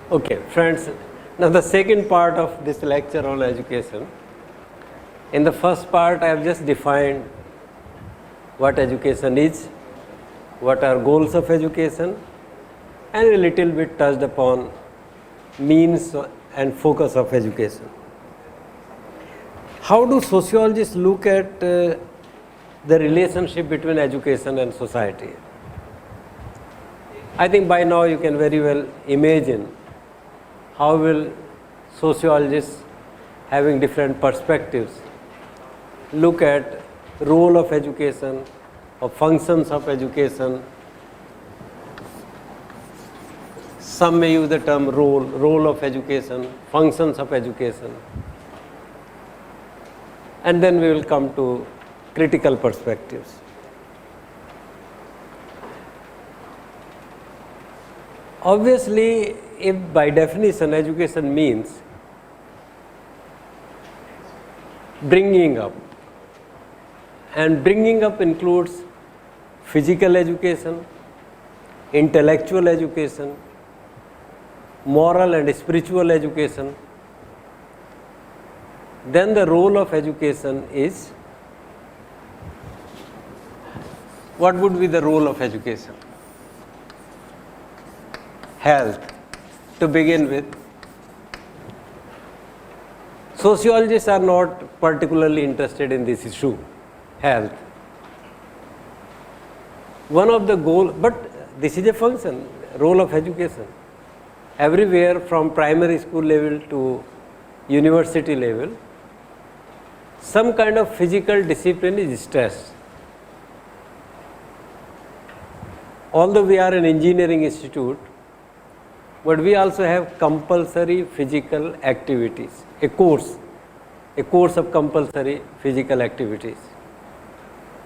Okay, friends, now the second part of this lecture on education. In the first part, I have just defined what education is, what are goals of education, and a little bit touched upon means and focus of education. How do sociologists look at the relationship between education and society? I think by now you can very well imagine how will sociologists having different perspectives look at role of education or functions of education. Some may use the term role of education, functions of education. And then we will come to critical perspectives. Obviously, if by definition education means bringing up, and bringing up includes physical education, intellectual education, moral and spiritual education, then the role of education is, what would be the role of education? Health, to begin with. Sociologists are not particularly interested in this issue, health. One of the goals, but this is a function, role of education. Everywhere from primary school level to university level, some kind of physical discipline is stressed. Although we are an engineering institute, but we also have compulsory physical activities, a course of compulsory physical activities.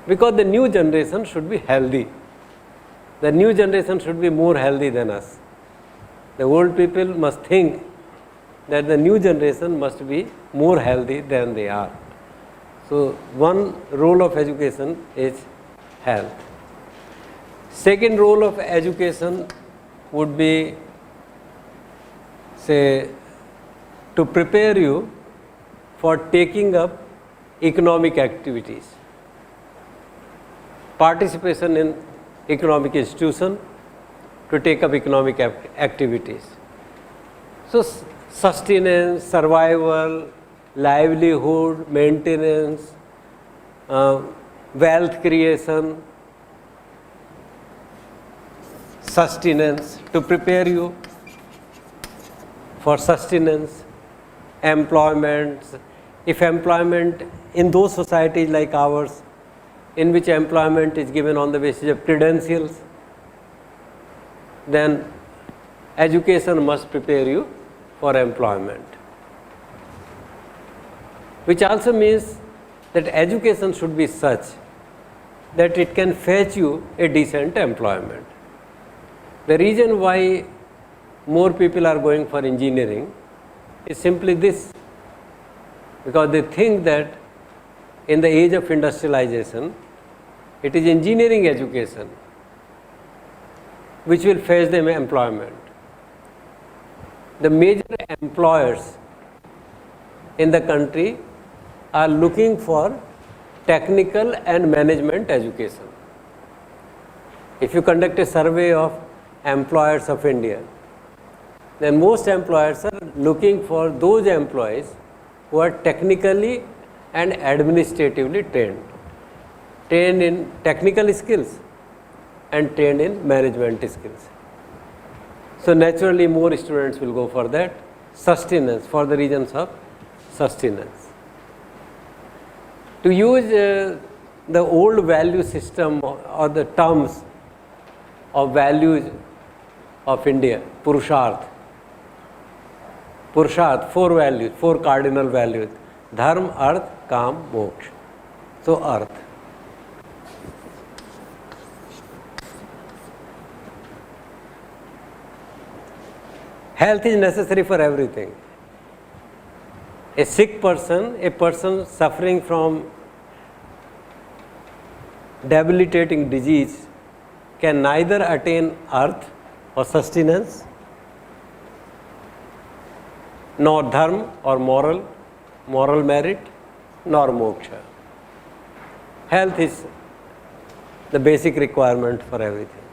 Because the new generation should be healthy. The new generation should be more healthy than us. The old people must think that the new generation must be more healthy than they are. So, one role of education is health. Second role of education would be, say, to prepare you for taking up economic activities, participation in economic institution, to take up economic activities. So, sustenance, survival, livelihood, maintenance, wealth creation, sustenance, to prepare you for sustenance, employment. If employment in those societies like ours, in which employment is given on the basis of credentials, then education must prepare you for employment. Which also means that education should be such that it can fetch you a decent employment. The reason why more people are going for engineering is simply this, because they think that in the age of industrialization, it is engineering education which will fetch them employment. The major employers in the country are looking for technical and management education. If you conduct a survey of employers of India, then most employers are looking for those employees who are technically and administratively trained in technical skills and trained in management skills. So naturally more students will go for that, sustenance, for the reasons of sustenance. To use the old value system or the terms of values of India, Purusharth, 4 values, 4 cardinal values, Dharma, Arth, Kam, Moksha. So Arth. Health is necessary for everything. A sick person, a person suffering from debilitating disease can neither attain earth or sustenance nor dharma or moral merit, nor moksha. Health is the basic requirement for everything.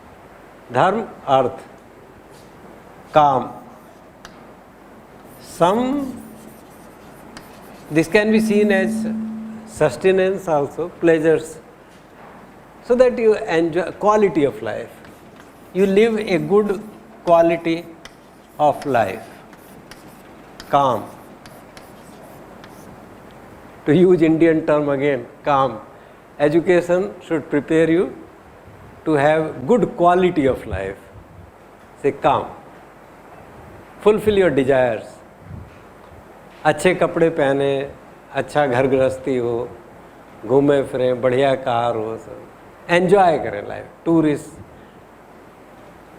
Dharma, earth, calm. This can be seen as sustenance also, pleasures, so that you enjoy quality of life. You live a good quality of life. Calm. To use Indian term again, calm. Education should prepare you to have good quality of life. Say calm. Fulfill your desires. अच्छे कपड़े पहने, अच्छा घर गृहस्थी हो, घूमे फिरें, बढ़िया car हो, सब एंजॉय करें लाइफ. टूरिस्ट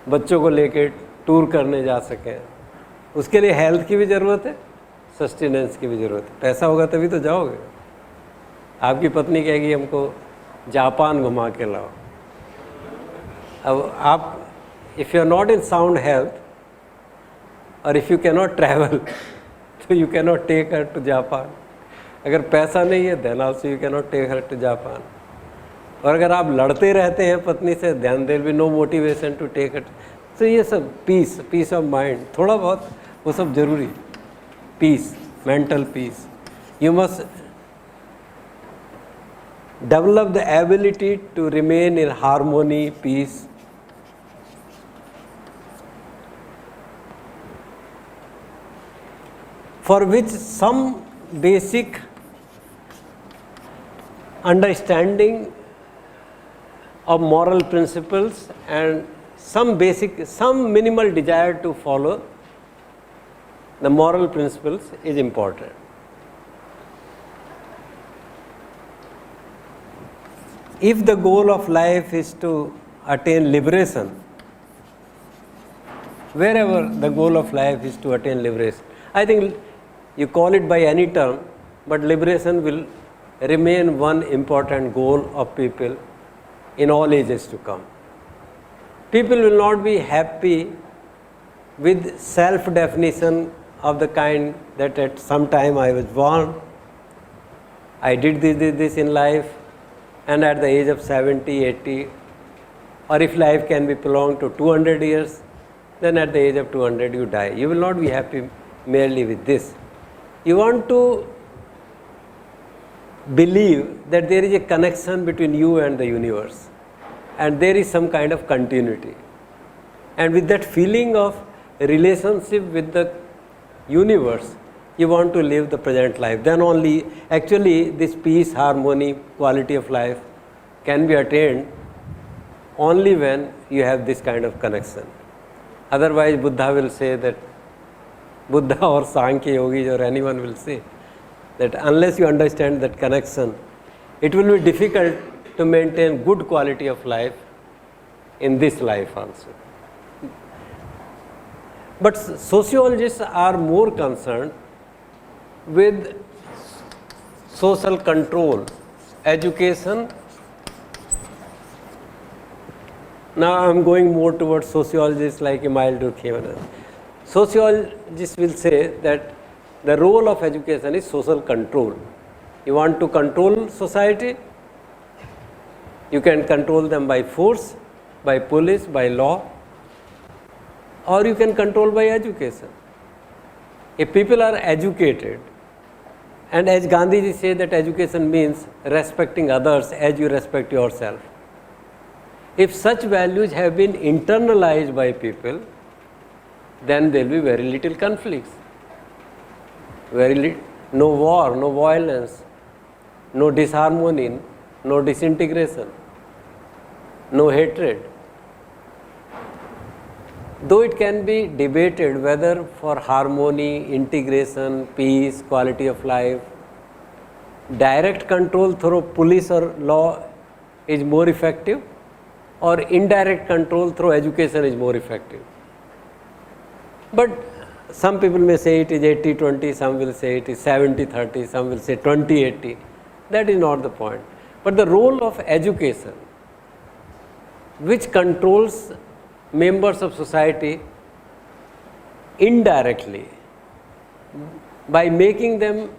बच्चों को लेके टूर करने जा सकें. उसके लिए हेल्थ की भी ज़रूरत है, सस्टेनेंस की भी ज़रूरत है. पैसा होगा तभी तो जाओगे. आपकी पत्नी कहेगी हमको जापान घुमा के लाओ. अब आप if you are not in sound health और if you can not travel तो you can not take her to Japan. अगर पैसा नहीं है then also you can not take her to Japan. और अगर आप लड़ते रहते हैं पत्नी से then there be no motivation to take her. तो ये सब पीस ऑफ माइंड, थोड़ा बहुत वो सब जरूरी. Peace, mental peace. You must develop the ability to remain in harmony, peace. For which some basic understanding of moral principles and some minimal desire to follow the moral principles is important. If the goal of life is to attain liberation, wherever the goal of life is to attain liberation, I think you call it by any term, but liberation will remain one important goal of people in all ages to come. People will not be happy with self-definition of the kind that at some time I was born, I did this in life, and at the age of 70, 80, or if life can be prolonged to 200 years, then at the age of 200 you die. You will not be happy merely with this. You want to believe that there is a connection between you and the universe, and there is some kind of continuity. And with that feeling of relationship with the universe, you want to live the present life. Then only actually this peace, harmony, quality of life can be attained only when you have this kind of connection. Otherwise Buddha will say that, Buddha or Sankhya yogis or anyone will say that unless you understand that connection, it will be difficult to maintain good quality of life in this life also. But sociologists are more concerned with social control, education. Now I am going more towards sociologists like Emile Durkheim. Sociologists will say that the role of education is social control. You want to control society, you can control them by force, by police, by law, or you can control by education. If people are educated, and as Gandhiji said that education means respecting others as you respect yourself. If such values have been internalized by people, then there will be very little conflicts, no war, no violence, no disharmony, no disintegration, no hatred. Though it can be debated whether for harmony, integration, peace, quality of life, direct control through police or law is more effective, or indirect control through education is more effective. But some people may say it is 80-20, some will say it is 70-30, some will say 20-80. That is not the point. But the role of education, which controls members of society indirectly, by making them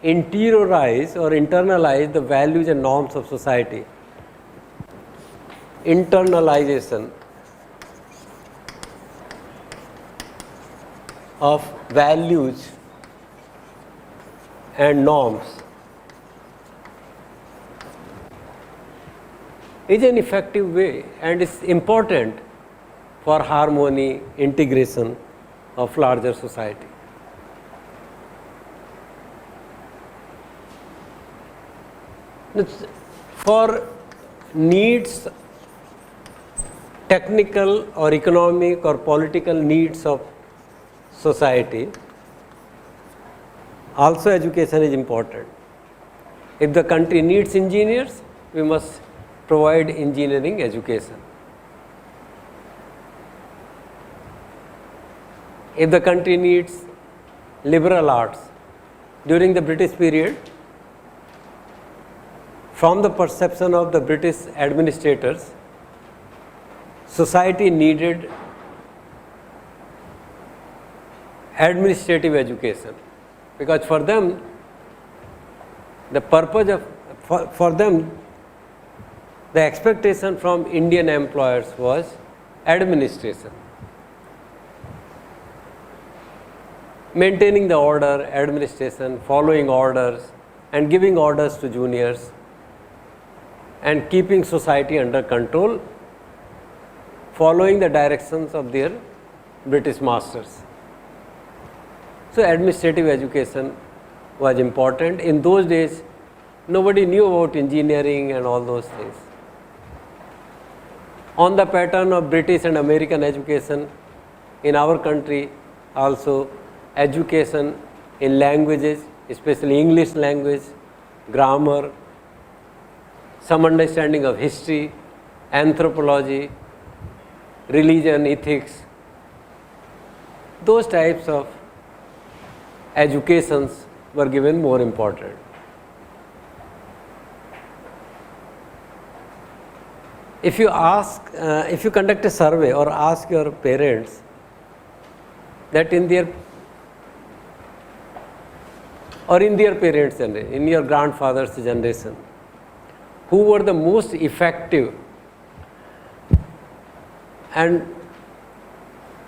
interiorize or internalize the values and norms of society. Internalization of values and norms is an effective way and is important for harmony, integration of larger society. For needs, technical or economic or political needs of society, also education is important. If the country needs engineers, we must provide engineering education. If the country needs liberal arts, during the British period, from the perception of the British administrators, society needed administrative education, because for them the purpose of for them the expectation from Indian employers was administration, maintaining the order, administration, following orders and giving orders to juniors and keeping society under control, following the directions of their British masters. So administrative education was important. In those days, nobody knew about engineering and all those things. On the pattern of British and American education, in our country also education in languages, especially English language, grammar, some understanding of history, anthropology, religion, ethics, those types of educations were given more important. If you ask, if you conduct a survey or ask your parents that in their parents' generation, in your grandfather's generation, who were the most effective and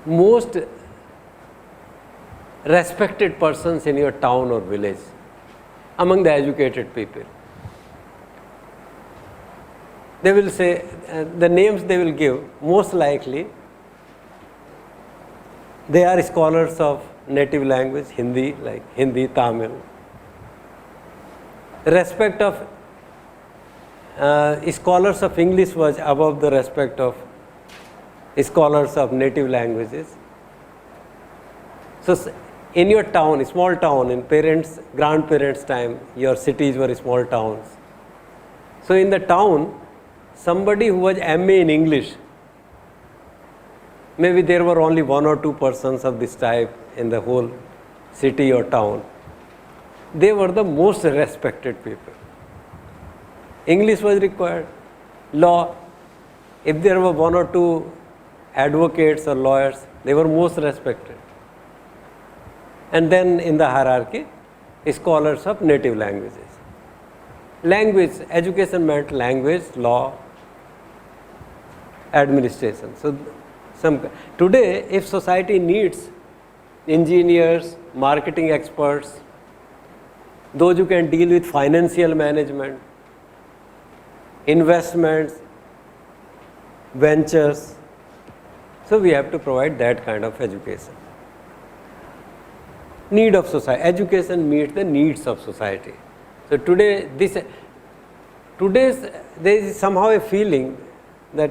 most respected persons in your town or village among the educated people, they will say, the names they will give, most likely they are scholars of native language, Hindi, like Hindi, Tamil. Respect of scholars of English was above the respect of scholars of native languages. So in your town, small town, in parents, grandparents' time, your cities were small towns. So in the town, somebody who was MA in English, maybe there were only 1 or 2 persons of this type in the whole city or town. They were the most respected people. English was required. Law, if there were 1 or 2 advocates or lawyers, they were most respected. And then in the hierarchy, scholars of native languages. Language, education meant language, law, administration. So today, if society needs engineers, marketing experts, those who can deal with financial management, investments, ventures, so we have to provide that kind of education. Need of society. Education meets the needs of society. So today, there is somehow a feeling that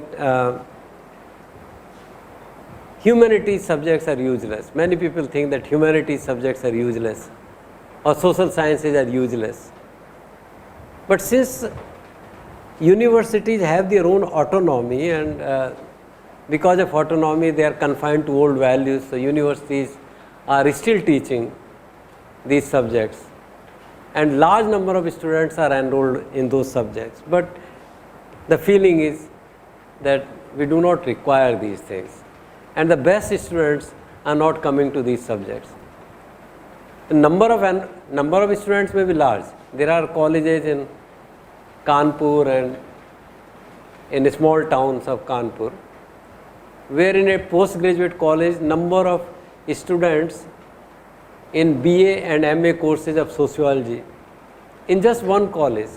humanities subjects are useless. Many people think that humanities subjects are useless or social sciences are useless. But since universities have their own autonomy and because of autonomy they are confined to old values, so universities are still teaching these subjects and large number of students are enrolled in those subjects. But the feeling is that we do not require these things and the best students are not coming to these subjects. The number of students may be large. There are colleges in Kanpur and in small towns of Kanpur, where in a postgraduate college, number of students in BA and MA courses of sociology in just one college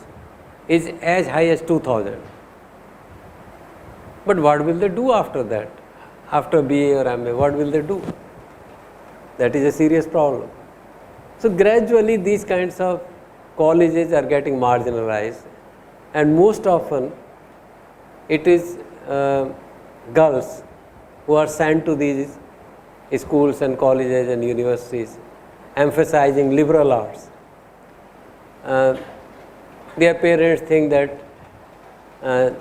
is as high as 2,000. But what will they do after that? After BA or MA, what will they do? That is a serious problem. So gradually these kinds of colleges are getting marginalized, and most often it is girls who are sent to these schools and colleges and universities emphasizing liberal arts. Their parents think that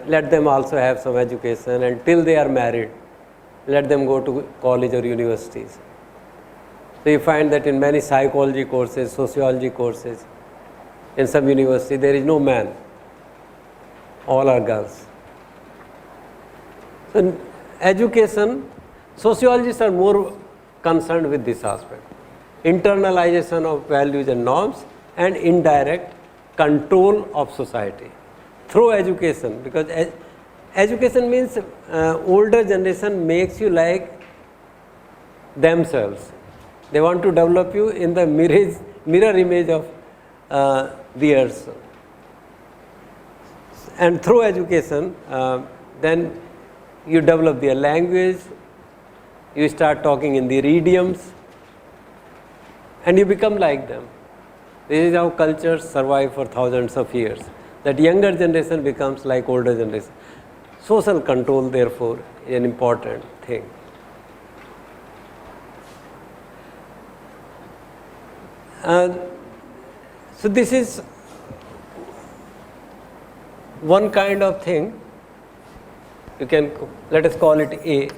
let them also have some education, and till they are married, let them go to college or universities. So you find that in many psychology courses, sociology courses, in some university there is no man, all are girls. So education, sociologists are more concerned with this aspect, internalization of values and norms and indirect control of society through education, because education means older generation makes you like themselves. They want to develop you in the mirror image of theirs. And through education, then you develop their language, you start talking in their idioms, and you become like them. This is how cultures survive for thousands of years, that younger generation becomes like older generation. Social control, therefore, is an important thing. So this is one kind of thing, you can, let us call it A,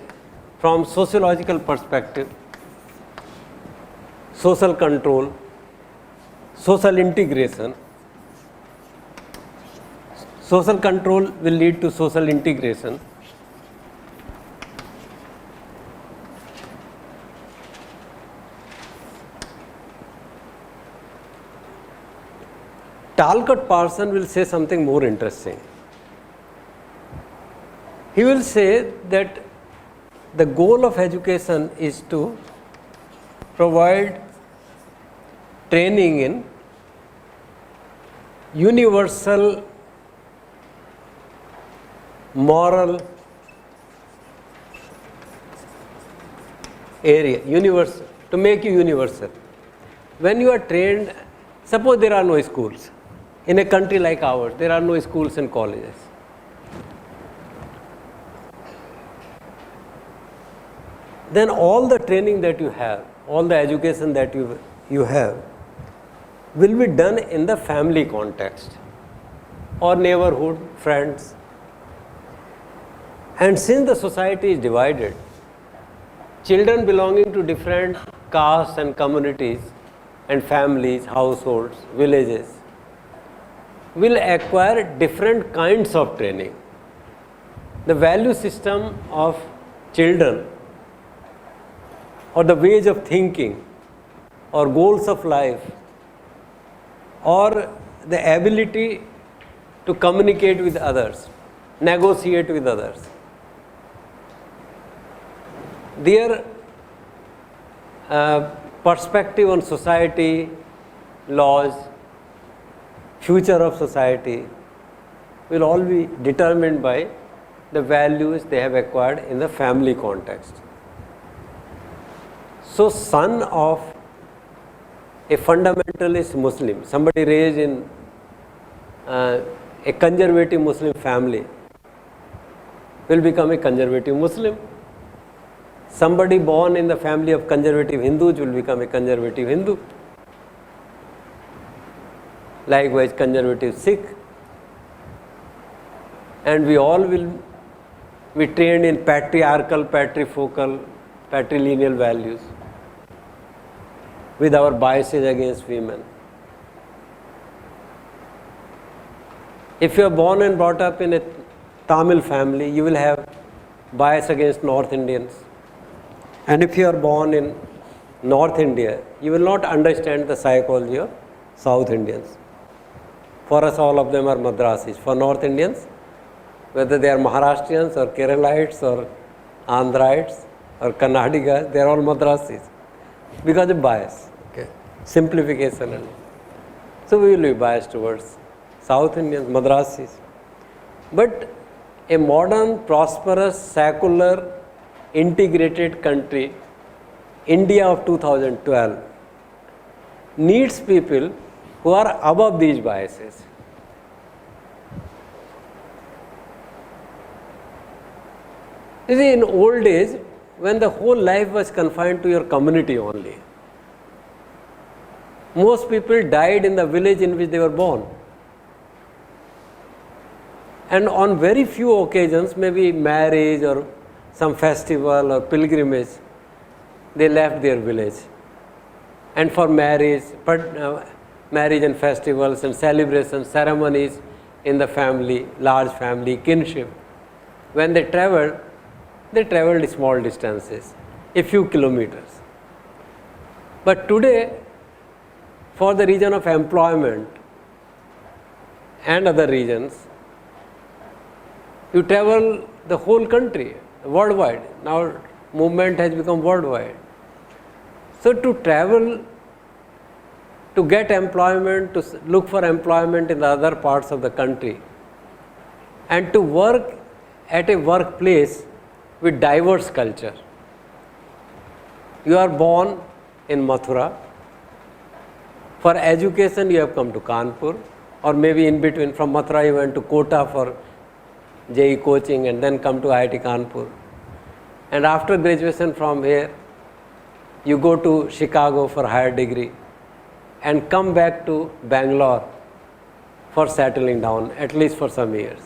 from sociological perspective, social control, social integration. Social control will lead to social integration. Talcott Parson will say something more interesting. He will say that the goal of education is to provide training in universal moral area, universal, to make you universal. When you are trained, suppose there are no schools. In a country like ours, there are no schools and colleges. Then all the training that you have, all the education that you have, will be done in the family context or neighborhood, friends. And since the society is divided, children belonging to different castes and communities and families, households, villages, will acquire different kinds of training. The value system of children, or the ways of thinking, or goals of life, or the ability to communicate with others, negotiate with others, their perspective on society, laws, future of society will all be determined by the values they have acquired in the family context. So, son of a fundamentalist Muslim, somebody raised in a conservative Muslim family, will become a conservative Muslim. Somebody born in the family of conservative Hindus will become a conservative Hindu. Likewise, conservative Sikh. And we all will be trained in patriarchal, patrifocal, patrilineal values with our biases against women. If you are born and brought up in a Tamil family, you will have bias against North Indians. And if you are born in North India, you will not understand the psychology of South Indians. For us, all of them are Madrasis. For North Indians, whether they are Maharashtrians or Keralites or Andhrites or Kannadigas, they are all Madrasis because of bias, okay, simplification. And so we will be biased towards South Indians, Madrasis. But a modern, prosperous, secular, integrated country, India of 2012, needs people who are above these biases. You see, in old days, when the whole life was confined to your community only, most people died in the village in which they were born. And on very few occasions, maybe marriage or some festival or pilgrimage, they left their village. And for marriage and festivals and celebrations, ceremonies in the family, large family, kinship, when they traveled small distances, a few kilometers. But today, for the reason of employment and other reasons, you travel the whole country, worldwide. Now movement has become worldwide. So to travel, to get employment, to look for employment in the other parts of the country, and to work at a workplace with diverse culture. You are born in Mathura. For education, you have come to Kanpur, or maybe in between, from Mathura you went to Kota for JEE coaching and then come to IIT Kanpur. And after graduation from here, you go to Chicago for higher degree and come back to Bangalore for settling down, at least for some years.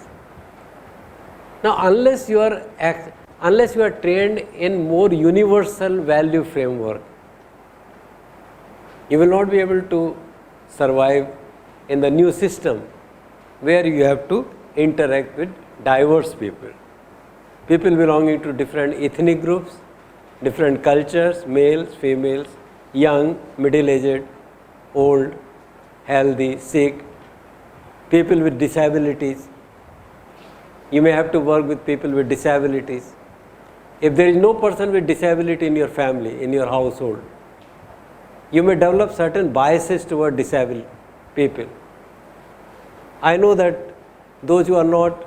Now, unless you are trained in more universal value framework, you will not be able to survive in the new system where you have to interact with diverse people. People belonging to different ethnic groups, different cultures, males, females, young, middle-aged, old, healthy, sick, people with disabilities. You may have to work with people with disabilities. If there is no person with disability in your family, in your household, you may develop certain biases toward disabled people. I know that those who are not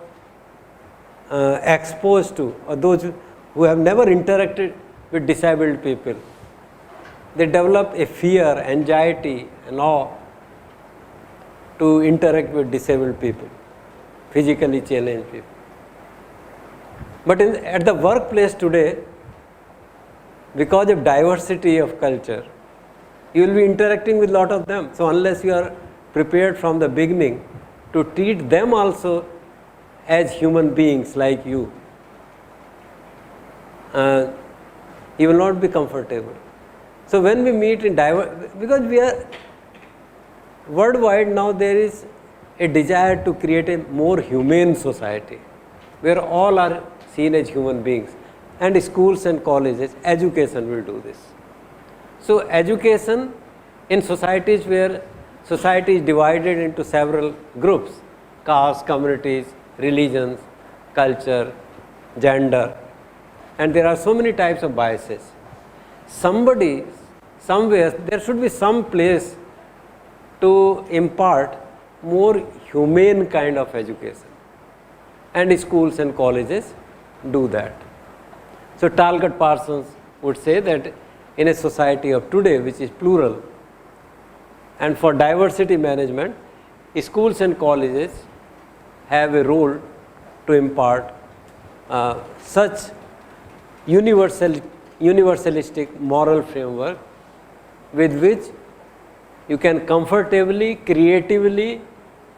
exposed to, or those who have never interacted with disabled people, they develop a fear, anxiety and awe to interact with disabled people, physically challenged people. But at the workplace today, because of diversity of culture, you will be interacting with a lot of them. So unless you are prepared from the beginning to treat them also as human beings like you, you will not be comfortable. So when we meet in because we are worldwide now, there is a desire to create a more humane society where all are seen as human beings, and schools and colleges, education will do this. So education in societies where society is divided into several groups, castes, communities, religions, culture, gender, and there are so many types of biases. Somewhere, there should be some place to impart more humane kind of education, and schools and colleges do that. So Talcott Parsons would say that in a society of today, which is plural, and for diversity management, schools and colleges have a role to impart such universalistic moral framework with which you can comfortably, creatively,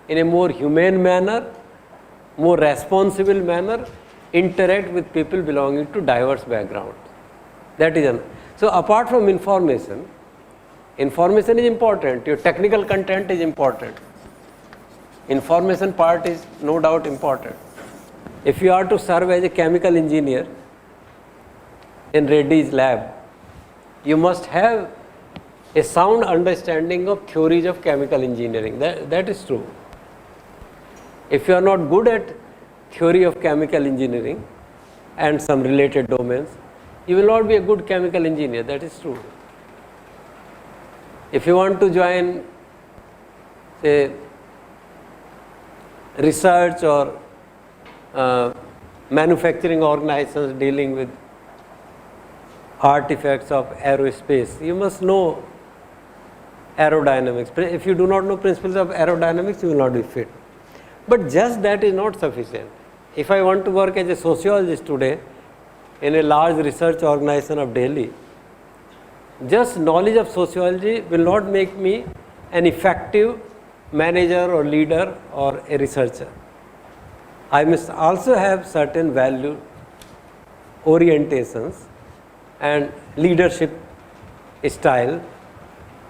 in a more humane manner, more responsible manner, interact with people belonging to diverse backgrounds. That is so apart from information is important, your technical content is important. Information part is no doubt important. If you are to serve as a chemical engineer in Reddy's lab, you must have a sound understanding of theories of chemical engineering. That is true. If you are not good at theory of chemical engineering and some related domains, you will not be a good chemical engineer. That is true. If you want to join, say, research or manufacturing organizations dealing with artifacts of aerospace, you must know aerodynamics. If you do not know principles of aerodynamics, you will not be fit. But just that is not sufficient. If I want to work as a sociologist today in a large research organization of Delhi, just knowledge of sociology will not make me an effective manager or leader or a researcher. I must also have certain value orientations and leadership style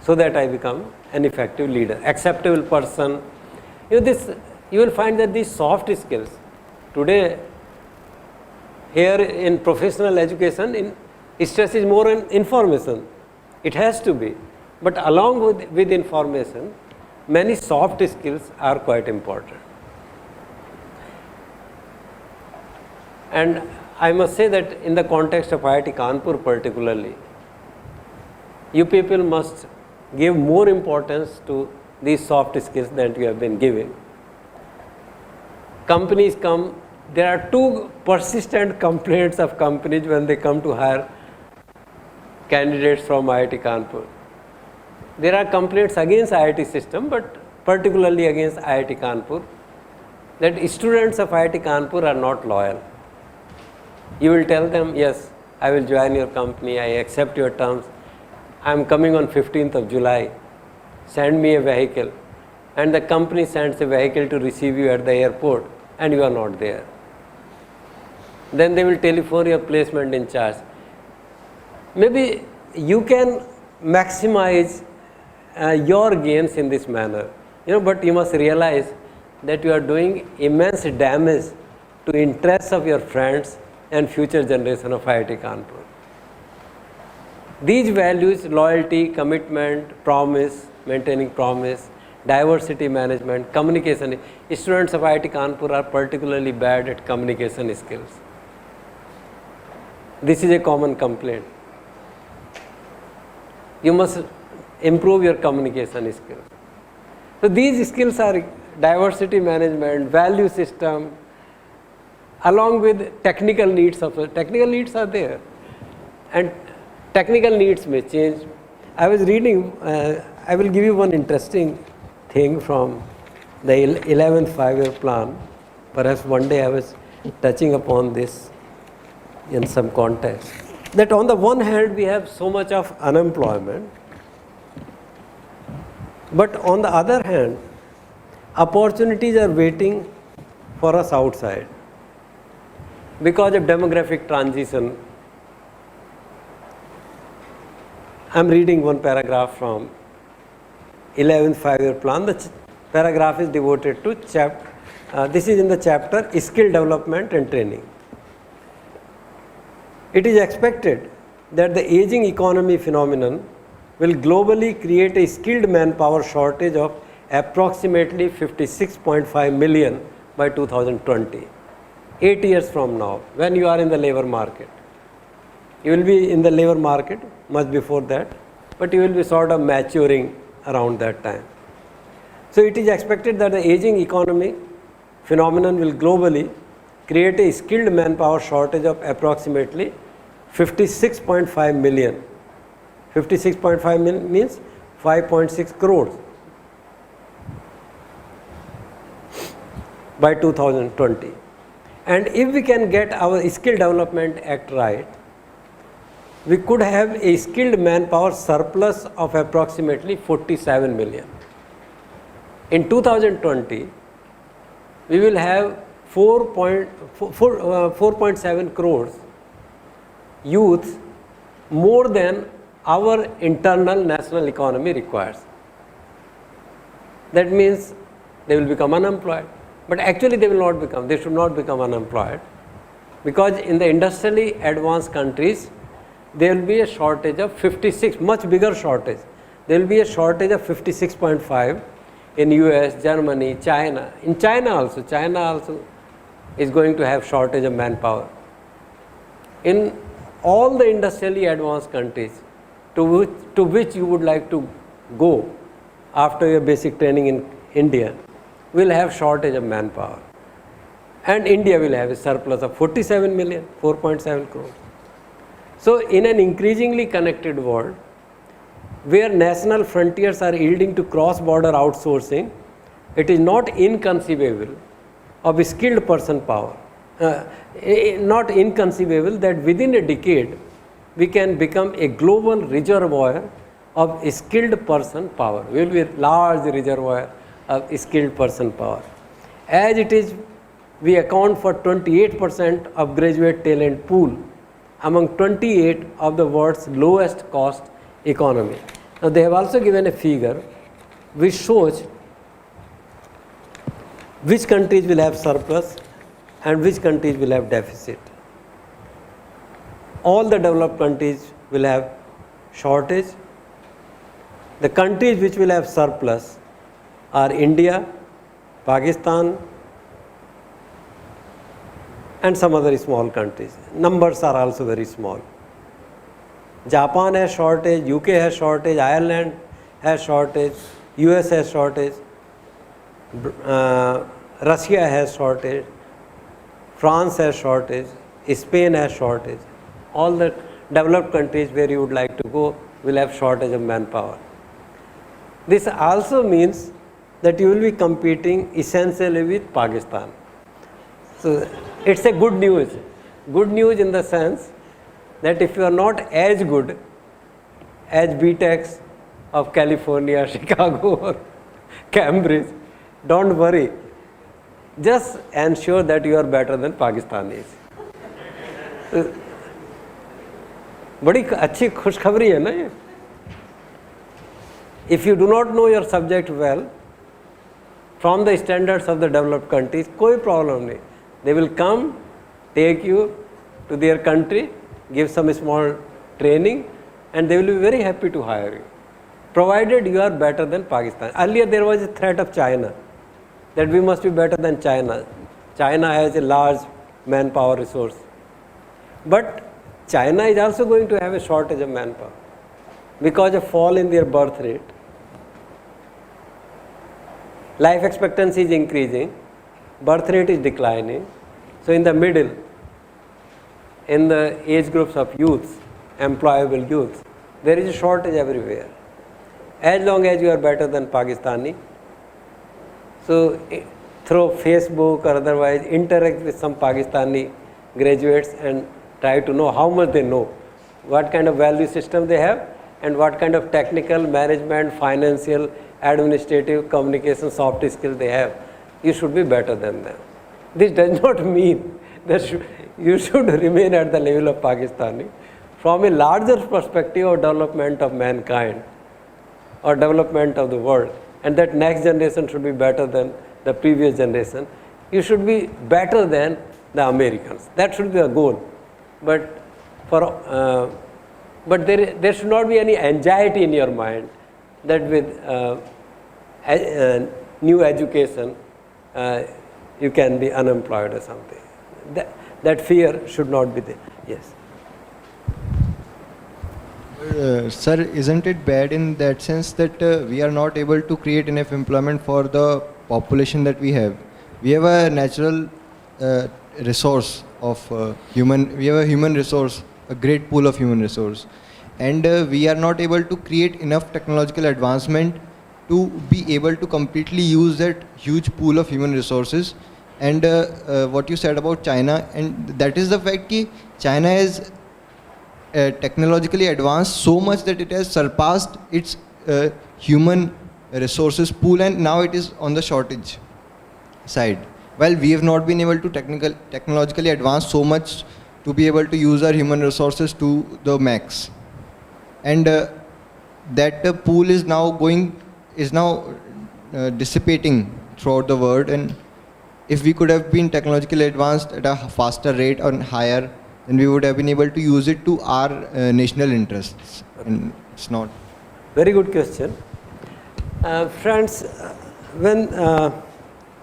so that I become an effective leader, acceptable person. You will find that these soft skills today here in professional education, stress is more on information. It has to be, but along with information, many soft skills are quite important. And I must say that in the context of IIT Kanpur particularly, you people must give more importance to these soft skills that you have been giving. Companies come, there are two persistent complaints of companies when they come to hire candidates from IIT Kanpur. There are complaints against IIT system, but particularly against IIT Kanpur, that students of IIT Kanpur are not loyal. You will tell them, yes, I will join your company, I accept your terms, I am coming on 15th of July, send me a vehicle, and the company sends a vehicle to receive you at the airport and you are not there. Then they will telephone your placement in charge. Maybe you can maximize your gains in this manner, but you must realize that you are doing immense damage to interests of your friends and future generation of IIT Kanpur. These values, loyalty, commitment, promise, maintaining promise, diversity management, communication. Students of IIT Kanpur are particularly bad at communication skills. This is a common complaint. You must improve your communication skills. So these skills are diversity management, value system, along with technical needs. Technical needs are there, and technical needs may change. I was reading, I will give you one interesting thing from the 11th 5-year plan. Perhaps one day I was touching upon this in some context. That on the one hand we have so much of unemployment, but on the other hand opportunities are waiting for us outside because of demographic transition. I am reading one paragraph from 11th 5-year plan. The paragraph is devoted to this is in the chapter skill development and training. It is expected that the aging economy phenomenon will globally create a skilled manpower shortage of approximately 56.5 million by 2020, 8 years from now, when you are in the labor market. You will be in the labor market much before that, but you will be sort of maturing around that time. So it is expected that the aging economy phenomenon will globally create a skilled manpower shortage of approximately 56.5 million. 56.5 million means 5.6 crores by 2020. And if we can get our Skill Development Act right, we could have a skilled manpower surplus of approximately 47 million. In 2020, we will have 4.7 crores youth, more than our internal national economy requires. That means they will become unemployed. But actually they should not become unemployed, because in the industrially advanced countries, there will be a shortage of 56, much bigger shortage. There will be a shortage of 56.5 in US, Germany, China. In China also is going to have shortage of manpower. In all the industrially advanced countries to which you would like to go after your basic training in India, will have shortage of manpower. And India will have a surplus of 47 million, 4.7 crores. So in an increasingly connected world, where national frontiers are yielding to cross-border outsourcing, it is not inconceivable of skilled person power. Not inconceivable that within a decade we can become a global reservoir of skilled person power. We will be a large reservoir of skilled person power. As it is, we account for 28% of graduate talent pool among 28 of the world's lowest cost economy. Now they have also given a figure which shows which countries will have surplus and which countries will have deficit. All the developed countries will have shortage. The countries which will have surplus are India, Pakistan, and some other small countries. Numbers are also very small. Japan has shortage, UK has shortage, Ireland has shortage, US has shortage, Russia has shortage, France has shortage, Spain has shortage. All the developed countries where you would like to go will have shortage of manpower. This also means that you will be competing essentially with Pakistan. So it's a good news. Good news in the sense that if you are not as good as BTechs of California, Chicago or Cambridge, don't worry. Just ensure that you are better than Pakistanis. बड़ी अच्छी खुशखबरी है ना ये. If you do not know your subject well, from the standards of the developed countries, कोई problem नहीं. They will come, take you to their country, give some small training, and they will be very happy to hire you, provided you are better than Pakistan. Earlier there was a threat of China, that we must be better than China. China has a large manpower resource. But China is also going to have a shortage of manpower because of fall in their birth rate. Life expectancy is increasing, birth rate is declining. So in the middle, in the age groups of youth, employable youth, there is a shortage everywhere. As long as you are better than Pakistani, so through Facebook or otherwise interact with some Pakistani graduates and try to know how much they know, what kind of value system they have, and what kind of technical, management, financial, administrative, communication, soft skills they have. You should be better than them. This does not mean that you should remain at the level of Pakistani. From a larger perspective of development of mankind or development of the world, and that next generation should be better than the previous generation, you should be better than the Americans. That should be the goal. But there should not be any anxiety in your mind that with new education you can be unemployed or something. That fear should not be there. Yes. Sir, isn't it bad in that sense that we are not able to create enough employment for the population that we have? We have a natural resource of we have a human resource, a great pool of human resource, and we are not able to create enough technological advancement to be able to completely use that huge pool of human resources. And what you said about China, and that is the fact that China is technologically advanced so much that it has surpassed its human resources pool, and now it is on the shortage side. While we have not been able to technologically advance so much to be able to use our human resources to the max, and that pool is now dissipating throughout the world. And if we could have been technologically advanced at a faster rate or higher, then we would have been able to use it to our national interests. And it's not. Very good question. Friends, when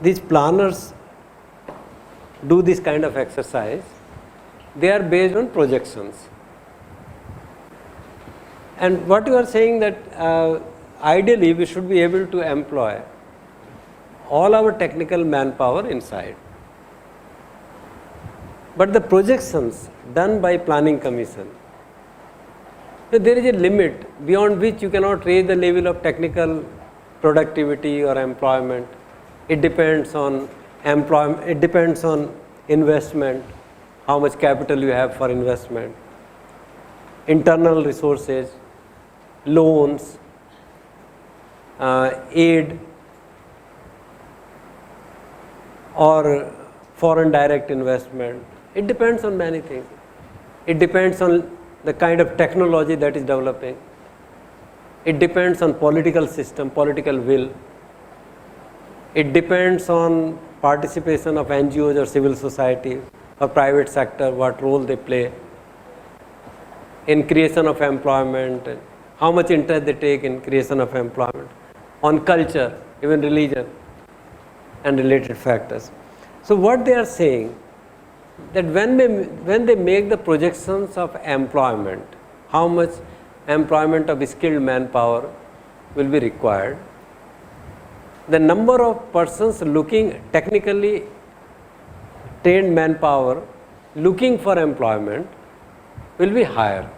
these planners do this kind of exercise, they are based on projections. And what you are saying that ideally we should be able to employ all our technical manpower inside. But the projections done by planning commission, there is a limit beyond which you cannot raise the level of technical productivity or employment. It depends on employment, it depends on investment, how much capital you have for investment, internal resources, loans, aid, or foreign direct investment. It depends on many things. It depends on the kind of technology that is developing. It depends on political system, political will. It depends on participation of NGOs or civil society or private sector, what role they play in creation of employment, and how much interest they take in creation of employment, on culture, even religion and related factors. So what they are saying, that when they make the projections of employment, how much employment of skilled manpower will be required, the number of persons looking technically trained manpower looking for employment will be higher,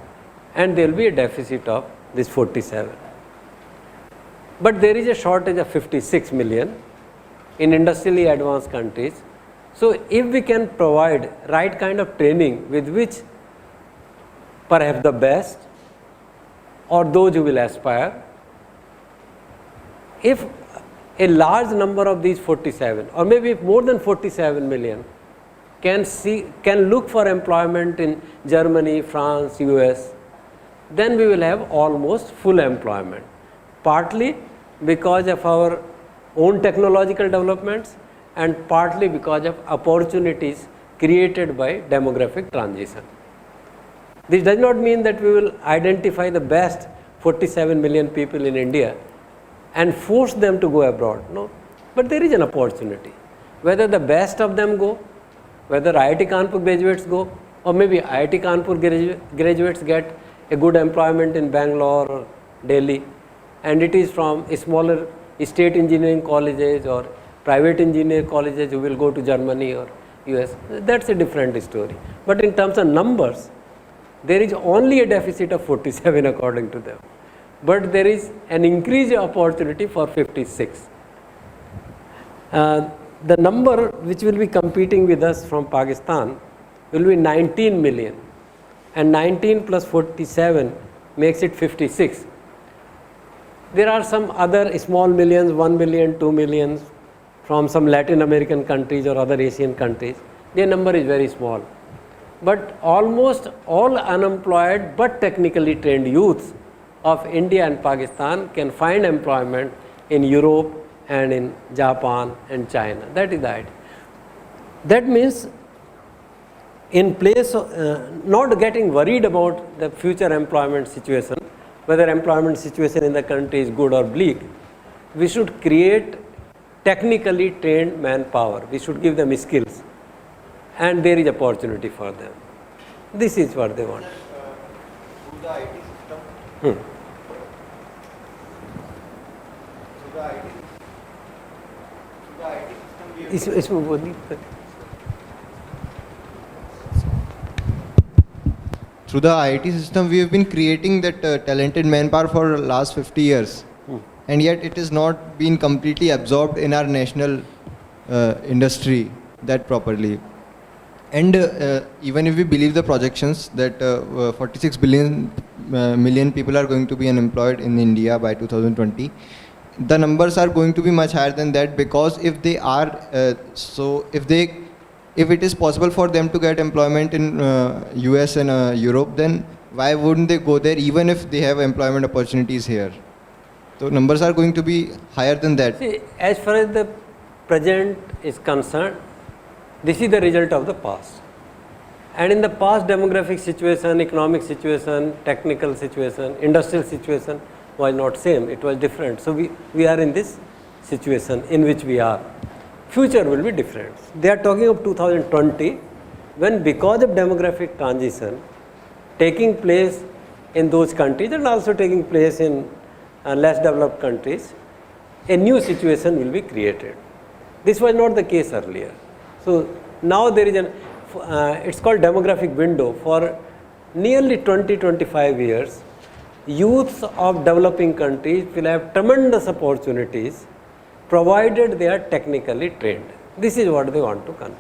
and there will be a deficit of this 47. But there is a shortage of 56 million in industrially advanced countries. So if we can provide right kind of training with which perhaps the best or those who will aspire, if a large number of these 47 or maybe more than 47 million can look for employment in Germany, France, US, then we will have almost full employment, partly because of our own technological developments and partly because of opportunities created by demographic transition. This does not mean that we will identify the best 47 million people in India and force them to go abroad, no, but there is an opportunity. Whether the best of them go, whether IIT Kanpur graduates go, or maybe IIT Kanpur graduates get a good employment in Bangalore or Delhi, and it is from smaller state engineering colleges or private engineering colleges who will go to Germany or US, that's a different story. But in terms of numbers, there is only a deficit of 47 according to them, but there is an increased opportunity for 56. The number which will be competing with us from Pakistan will be 19 million, and 19 plus 47 makes it 56. There are some other small millions, 1 million, 2 millions from some Latin American countries or other Asian countries. Their number is very small. But almost all unemployed but technically trained youths of India and Pakistan can find employment in Europe and in Japan and China. That is the idea. That means in place of not getting worried about the future employment situation, whether employment situation in the country is good or bleak, we should create technically trained manpower. We should give them skills, and there is opportunity for them. This is what they want. Through the IT system. Hmm. Through the IT system, we इसमें बोलिए. Through the IT system, we have been creating that talented manpower for the last 50 years. And yet it is not been completely absorbed in our national industry that properly. And even if we believe the projections that 46 million people are going to be unemployed in India by 2020, the numbers are going to be much higher than that, because if they are, if it is possible for them to get employment in US and Europe, then why wouldn't they go there even if they have employment opportunities here? So numbers are going to be higher than that. See, as far as the present is concerned, this is the result of the past. And in the past, demographic situation, economic situation, technical situation, industrial situation was not same, it was different. So we are in this situation in which we are. Future will be different. They are talking of 2020, when because of demographic transition taking place in those countries and also taking place in less developed countries, a new situation will be created. This was not the case earlier. So now there is an, it's called demographic window. For nearly 20-25 years, youths of developing countries will have tremendous opportunities provided they are technically trained. This is what they want to convey.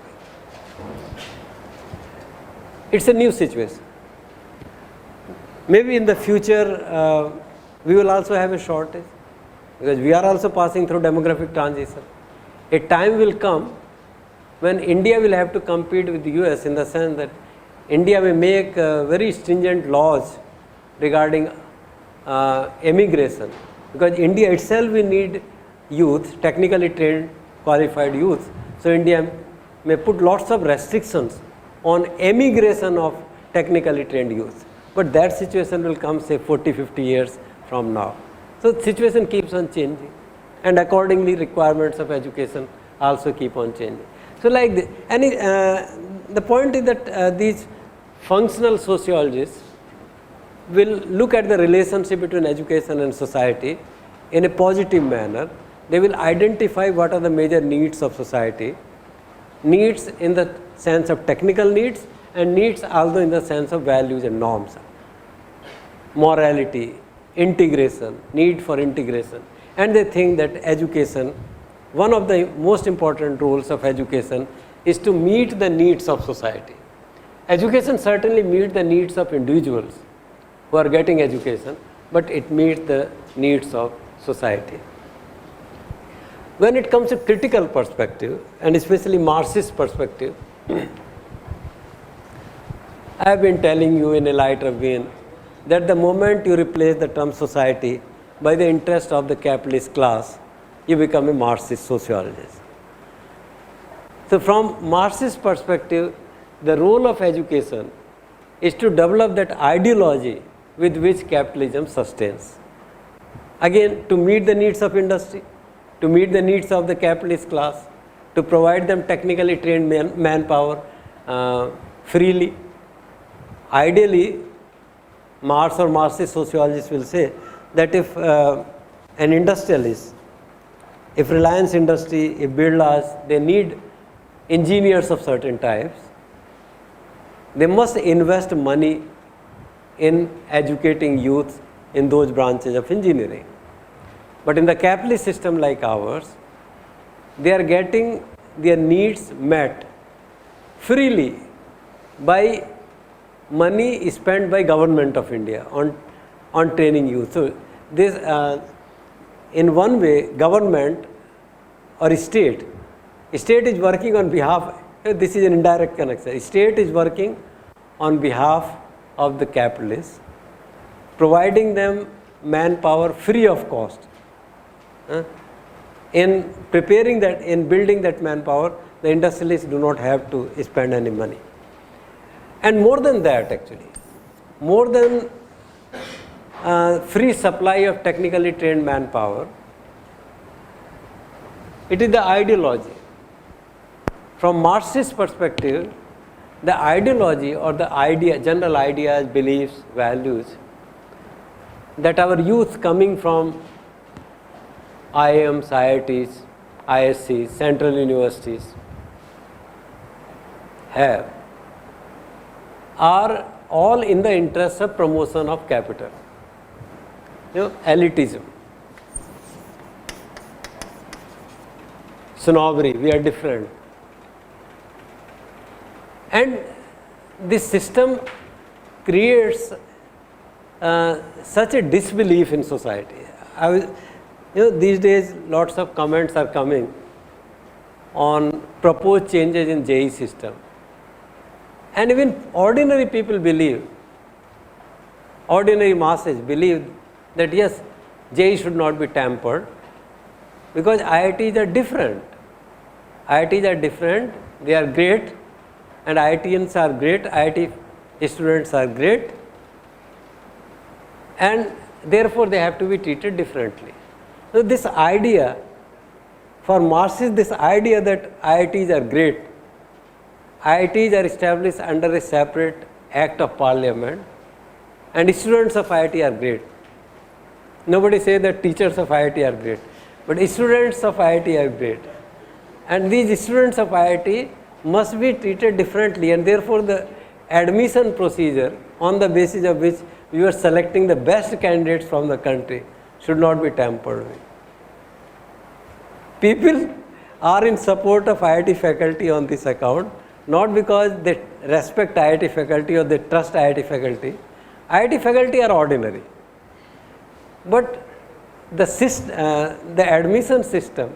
It's a new situation. Maybe in the future, we will also have a shortage, because we are also passing through demographic transition. A time will come when India will have to compete with the US, in the sense that India may make very stringent laws regarding emigration, because India itself will need youth, technically trained, qualified youth. So India may put lots of restrictions on emigration of technically trained youth. But that situation will come, say, 40-50 years from now. So the situation keeps on changing, and accordingly requirements of education also keep on changing. So like the point is that these functional sociologists will look at the relationship between education and society in a positive manner. They will identify what are the major needs of society, needs in the sense of technical needs, and needs also in the sense of values and norms, morality, integration, need for integration. And they think that education, one of the most important roles of education is to meet the needs of society. Education certainly meets the needs of individuals who are getting education, but it meets the needs of society. When it comes to critical perspective, and especially Marxist perspective, I have been telling you in a lighter vein that the moment you replace the term society by the interest of the capitalist class, you become a Marxist sociologist. So from Marxist perspective, the role of education is to develop that ideology with which capitalism sustains. Again, to meet the needs of industry, to meet the needs of the capitalist class, to provide them technically trained manpower freely. Ideally, Marx or Marxist sociologists will say that if an industrialist, if Reliance Industry, if Birlas, they need engineers of certain types, they must invest money in educating youth in those branches of engineering. But in the capitalist system like ours, they are getting their needs met freely by money spent by government of India on training youth. So this, in one way, government or state is working on behalf, this is an indirect connection, state is working on behalf of the capitalists, providing them manpower free of cost. In preparing that, in building that manpower, the industrialists do not have to spend any money. And more than that, actually, more than free supply of technically trained manpower, it is the ideology. From Marxist perspective, the ideology or the idea, general ideas, beliefs, values that our youth coming from IIMs, IITs, ISCs, central universities have are all in the interest of promotion of capital. You know, elitism, snobbery, we are different. And this system creates such a disbelief in society. These days lots of comments are coming on proposed changes in JEE system. And even ordinary people believe, ordinary masses believe that yes, JEE should not be tampered because IITs are different. IITs are different, they are great, and IITians are great, IIT students are great, and therefore they have to be treated differently. So this idea, for Marxists, this idea that IITs are great, IITs are established under a separate act of parliament, and students of IIT are great. Nobody says that teachers of IIT are great, but students of IIT are great. And these students of IIT must be treated differently, and therefore the admission procedure on the basis of which we are selecting the best candidates from the country should not be tampered with. People are in support of IIT faculty on this account, not because they respect IIT faculty or they trust IIT faculty. IIT faculty are ordinary. But the admission system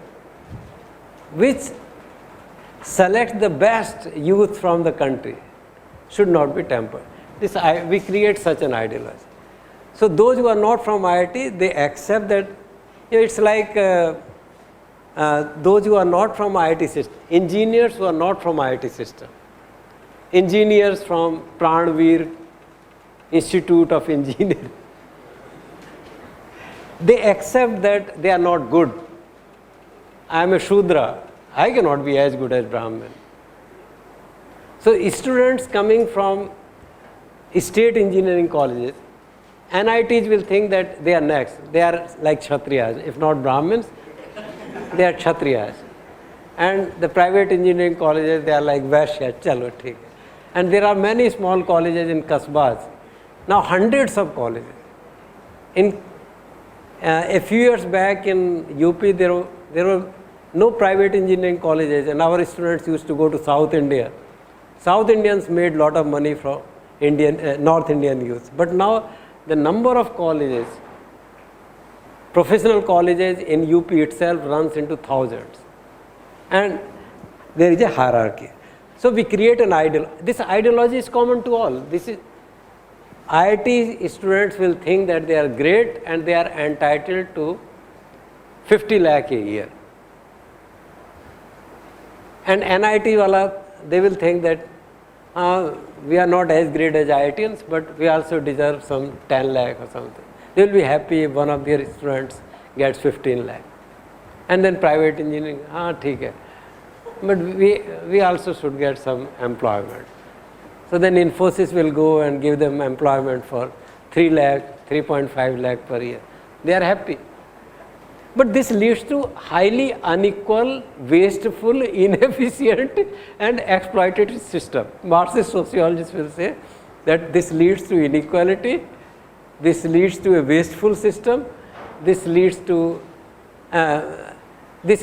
which selects the best youth from the country should not be tampered. We create such an ideology. So those who are not from IIT, they accept that, it's like those who are not from IIT system, engineers who are not from IIT system, engineers from Pranveer Institute of Engineering, they accept that they are not good. I am a Shudra, I cannot be as good as Brahmin. So students coming from state engineering colleges, NITs will think that they are next. They are like Kshatriyas, if not Brahmins, they are Kshatriyas. And the private engineering colleges, they are like Vaishya, chalo theek. And there are many small colleges in Kasbas, now hundreds of colleges. In a few years back in UP, there were no private engineering colleges, and our students used to go to South India. South Indians made lot of money from North Indian youth. But now the number of colleges, professional colleges in UP itself runs into thousands. And there is a hierarchy. So we create an ideology. This ideology is common to all. This is IIT students will think that they are great and they are entitled to 50 lakh a year. And NIT wala, they will think that we are not as great as IITians, but we also deserve some 10 lakh or something. They will be happy if one of their students gets 15 lakh. And then private engineering, theek hai. But we also should get some employment. So then Infosys will go and give them employment for 3 lakh, 3.5 lakh per year. They are happy. But this leads to highly unequal, wasteful, inefficient and exploitative system. Marxist sociologists will say that this leads to inequality, this leads to a wasteful system, this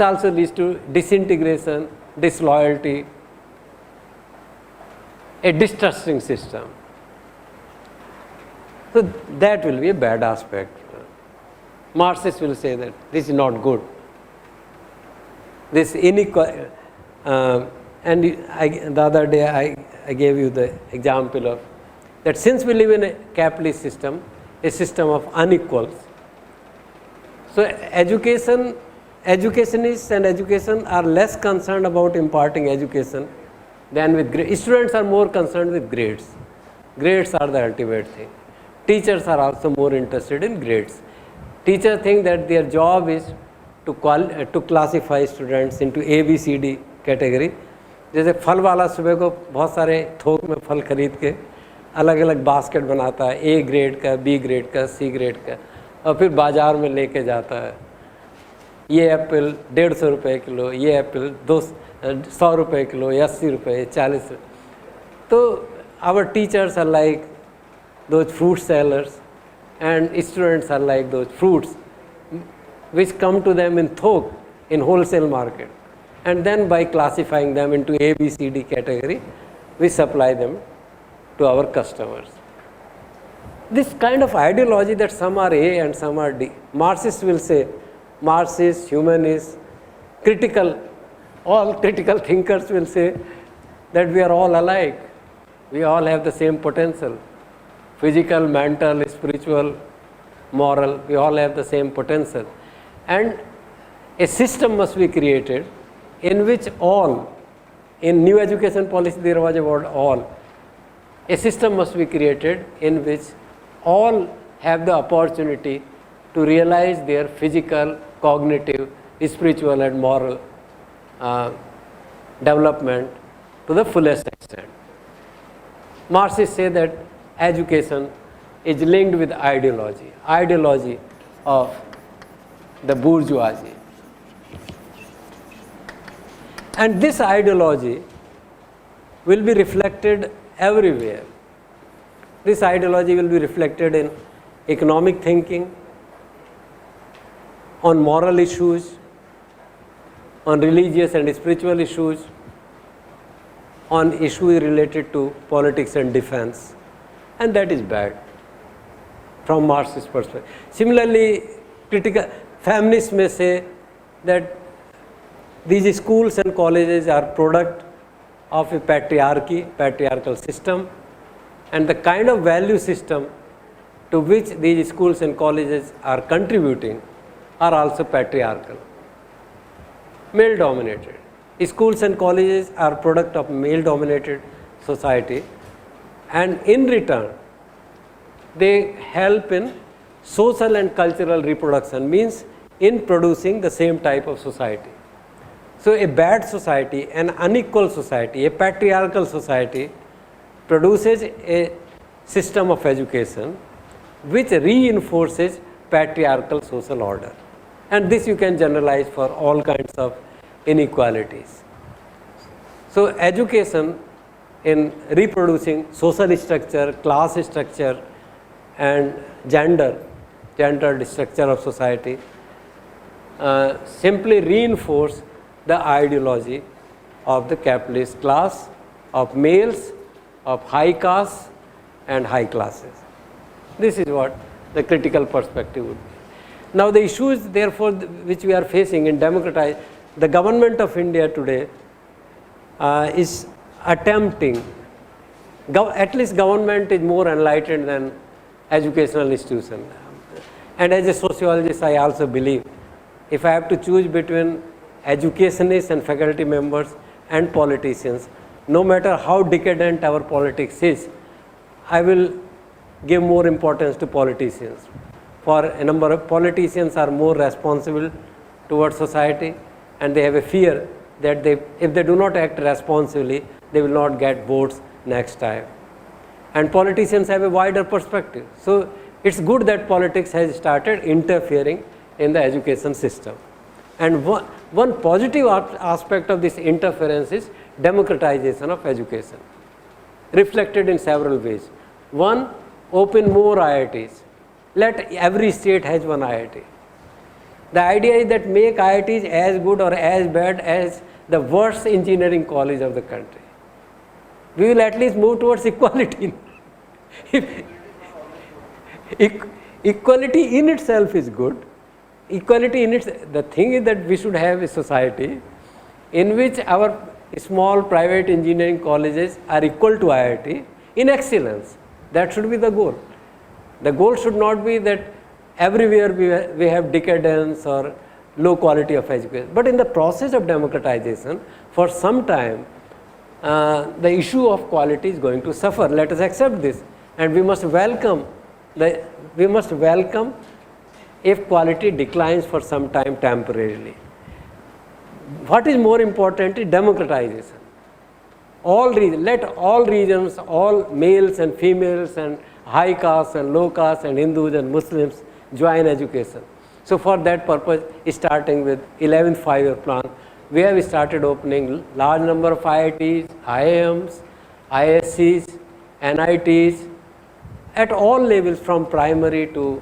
also leads to disintegration, disloyalty, a distrusting system. So that will be a bad aspect. Marxists will say that this is not good. This inequality, and the other day I gave you the example of that since we live in a capitalist system, a system of unequals. So educationists and education are less concerned about imparting education than with grades. Students are more concerned with grades. Grades are the ultimate thing. Teachers are also more interested in grades. Teachers think that their job is to classify students into A, B, C, D category. जैसे फल वाला सुबह को बहुत सारे थोक में फल खरीद के अलग अलग बास्केट बनाता है, A ग्रेड का, B ग्रेड का, C ग्रेड का, और फिर बाज़ार में लेके जाता है. ये एप्पल 150 रुपये किलो, ये एप्पल 100 रुपये किलो, 80 रुपये, 40 रुपये. तो our teachers are like those fruit sellers, and students are like those fruits which come to them in thok, in wholesale market, and then by classifying them into A, B, C, D category, we supply them to our customers. This kind of ideology that some are A and some are D, Marxists will say, Marxists, humanists, all critical thinkers will say that we are all alike. We all have the same potential. Physical, mental, spiritual, moral, we all have the same potential. And a system must be created in which all in new education policy there was a word all. A system must be created in which all have the opportunity to realize their physical, cognitive, spiritual and moral development to the fullest extent. Marxists say that education is linked with ideology of the bourgeoisie. And this ideology will be reflected everywhere. This ideology will be reflected in economic thinking, on moral issues, on religious and spiritual issues, on issues related to politics and defense, and that is bad from Marxist perspective. Similarly, critical feminists may say that these schools and colleges are product of a patriarchal system, and the kind of value system to which these schools and colleges are contributing are also patriarchal, male dominated. Schools and colleges are product of male dominated society, and in return they help in social and cultural reproduction, means in producing the same type of society. So a bad society, an unequal society, a patriarchal society produces a system of education which reinforces patriarchal social order, and this you can generalize for all kinds of inequalities. So education in reproducing social structure, class structure and gendered structure of society simply reinforce the ideology of the capitalist class, of males, of high caste and high classes. This is what the critical perspective would be. Now the issues therefore which we are facing in democratizing, the government of India today is attempting, at least government is more enlightened than educational institution. And as a sociologist I also believe, if I have to choose between educationists and faculty members and politicians, no matter how decadent our politics is, I will give more importance to politicians. For a number of politicians are more responsible towards society, and they have a fear that if they do not act responsibly, they will not get votes next time. And politicians have a wider perspective. So it's good that politics has started interfering in the education system. And one positive aspect of this interference is democratization of education, reflected in several ways. One, open more IITs. Let every state has one IIT. The idea is that make IITs as good or as bad as the worst engineering college of the country. We will at least move towards equality. Equality in itself is good. Equality in the thing is that we should have a society in which our small private engineering colleges are equal to IIT in excellence. That should be the goal. The goal should not be that everywhere we have decadence or low quality of education. But in the process of democratization, for some time, the issue of quality is going to suffer. Let us accept this, and we must welcome if quality declines for some time temporarily. What is more important is democratization. Let all regions, all males and females and high caste and low caste and Hindus and Muslims join education. So for that purpose, starting with 11th 5-year plan, we have started opening large number of IITs, IIMs, ISCs, NITs, at all levels from primary to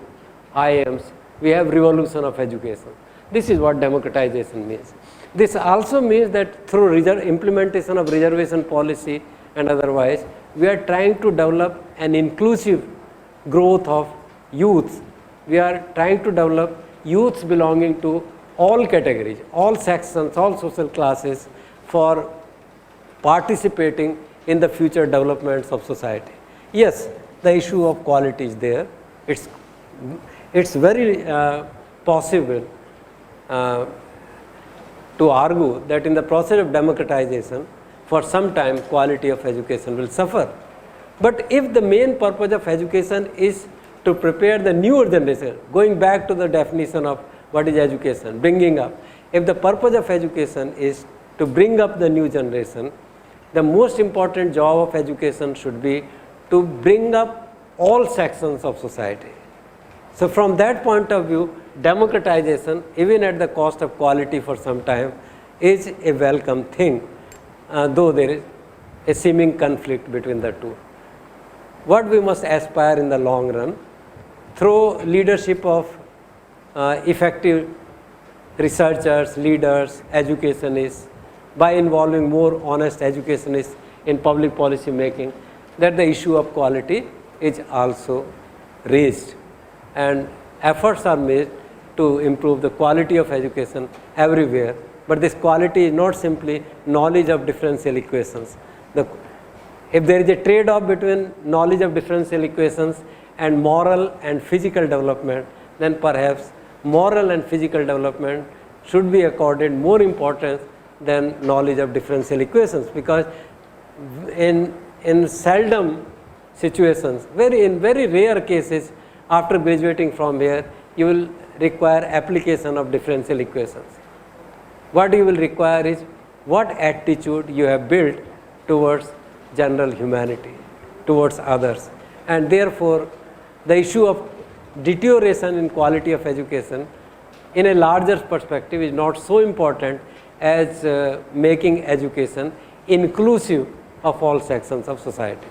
IIMs. We have revolution of education. This is what democratization means. This also means that through implementation of reservation policy and otherwise, we are trying to develop an inclusive growth of youth. We are trying to develop youths belonging to all categories, all sections, all social classes for participating in the future developments of society. Yes, the issue of quality is there. It's very possible to argue that in the process of democratization, for some time quality of education will suffer. But if the main purpose of education is to prepare the newer generation, going back to the definition of what is education, bringing up, if the purpose of education is to bring up the new generation, the most important job of education should be to bring up all sections of society. So from that point of view, democratization, even at the cost of quality for some time, is a welcome thing, though there is a seeming conflict between the two. What we must aspire in the long run, through leadership of effective researchers, leaders, educationists, by involving more honest educationists in public policy making, that the issue of quality is also raised, and efforts are made to improve the quality of education everywhere. But this quality is not simply knowledge of differential equations. If there is a trade-off between knowledge of differential equations and moral and physical development, then perhaps moral and physical development should be accorded more importance than knowledge of differential equations, because in seldom situations, in very rare cases, after graduating from here, you will require application of differential equations. What you will require is what attitude you have built towards general humanity, towards others. And therefore, the issue of deterioration in quality of education in a larger perspective is not so important as making education inclusive of all sections of society.